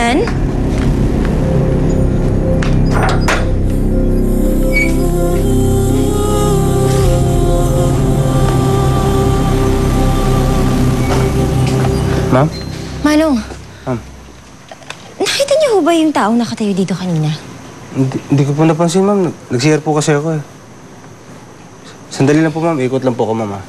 Brian? Ma'am? Manong. Ma'am? Nakita niyo ho ba yung taong nakatayo dito kanina? Hindi ko po napansin, ma'am. Nag-CR po kasi ako eh. Sandali lang po, ma'am. Ikot lang po ako, ma'am.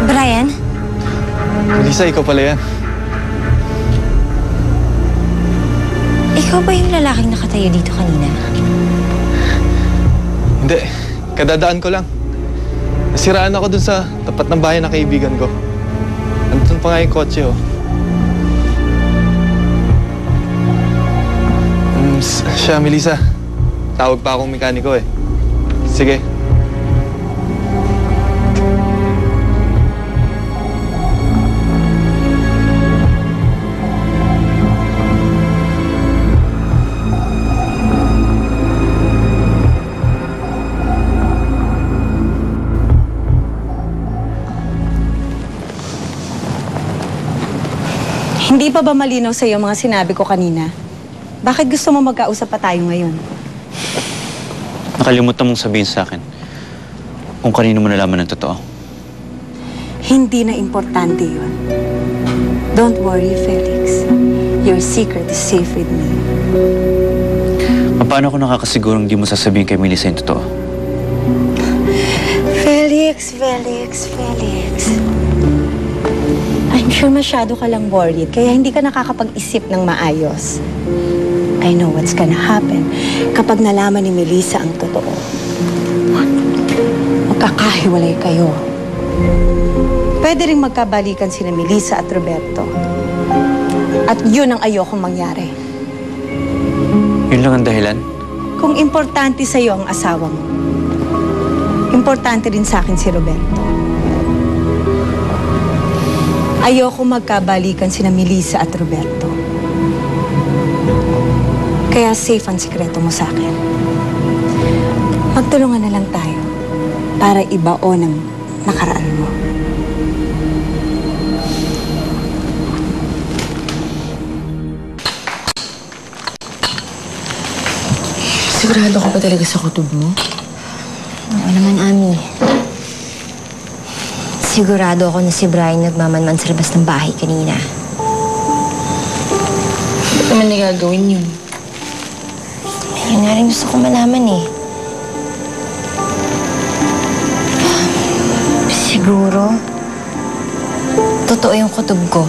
Brian? Melissa, ikaw pala yan. Ikaw ba yung lalaking nakatayo dito kanina? Hindi. Kadadaan ko lang. Nasiraan ako dun sa tapat ng bahay ng kaibigan ko. Nandun pa nga yung kotse, oh. Siya, Melissa. Tawag pa akong mekaniko, eh. Sige. Hindi pa ba malinaw sa'yo mga sinabi ko kanina? Bakit gusto mo magkausap pa tayo ngayon? Nakalimutan mong sabihin sa akin kung kanino mo nalaman ng totoo. Hindi na importante yun. Don't worry, Felix. Your secret is safe with me. Paano ako nakakasigurong di mo sasabihin kay Melissa yung totoo? Felix. I'm sure masyado ka lang worried, kaya hindi ka nakakapag-isip ng maayos. I know what's gonna happen kapag nalaman ni Melissa ang totoo. Magkakahiwalay kayo. Pwede rin magkabalikan sina Melissa at Roberto. At yun ang ayokong mangyari. Yun lang ang dahilan? Kung importante sa'yo ang asawa mo, importante rin sa akin si Roberto. Ayoko magkabalikan sina Melissa at Roberto. Kaya safe ang sikreto mo sa akin. Magtulungan na lang tayo para ibaon ang nakaraan mo. Sigurado ka pa talaga sa kutob mo? Oo naman, Ami. Sigurado ako na si Brian nagmamanman sa labas ng bahay kanina. Ba't naman nagagawin yun? Yun nga rin gusto ko malaman eh. Siguro, totoo yung kutob ko.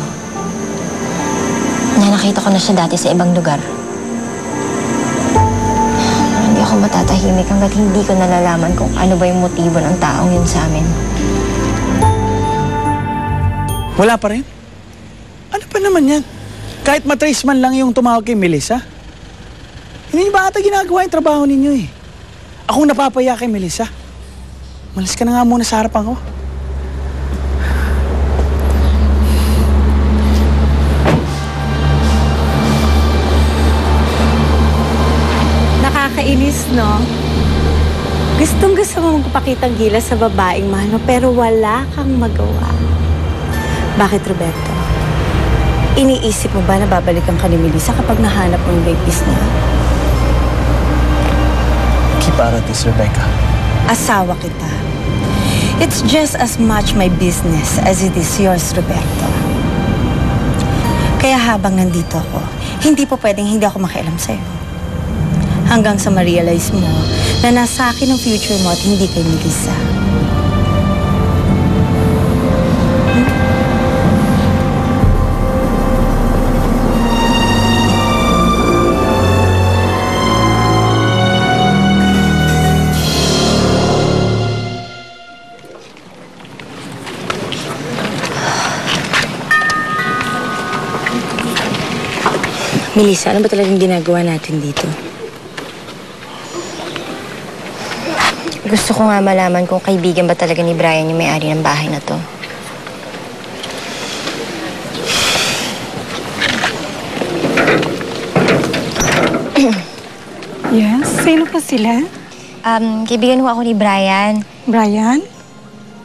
Na nakita ko na siya dati sa ibang lugar. Hindi ako matatahimik hanggat hindi ko nalalaman kung ano ba yung motibo ng taong yun sa amin. Wala pa rin? Ano pa naman yan? Kahit matrace man lang yung tumawag kay Melissa. Hindi ba ata ginagawa yung trabaho ninyo eh? Akong napapaya kay Melissa. Malis ka na nga muna sa harapan ko. Nakakainis, no? Gustong-gusto mo magpakitang gilas sa babaeng mahal mo, pero wala kang magawa. Bakit, Roberto? Iniisip mo ba na babalikan ka ni Melissa kapag nahanap mo yung rapist niya? Keep out of this, Rebecca. Asawa kita. It's just as much my business as it is yours, Roberto. Kaya habang nandito ako, hindi po pwedeng hindi ako makialam sa'yo. Hanggang sa ma-realize mo na nasa akin ang future mo at hindi kay Melissa. Melissa, ano ba talagang ginagawa natin dito? Gusto ko nga malaman kung kaibigan ba talaga ni Brian yung may-ari ng bahay na to. Yes? Sino pa sila? Kaibigan ho ako ni Brian. Brian?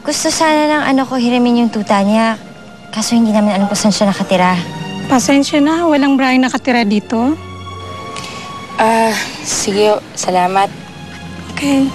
Gusto sana ng ano ko hiramin yung tuta niya. Kaso hindi naman alam kung saan siya nakatira. Pasensya na, walang Brian nakatira dito. Sige, salamat. Okay.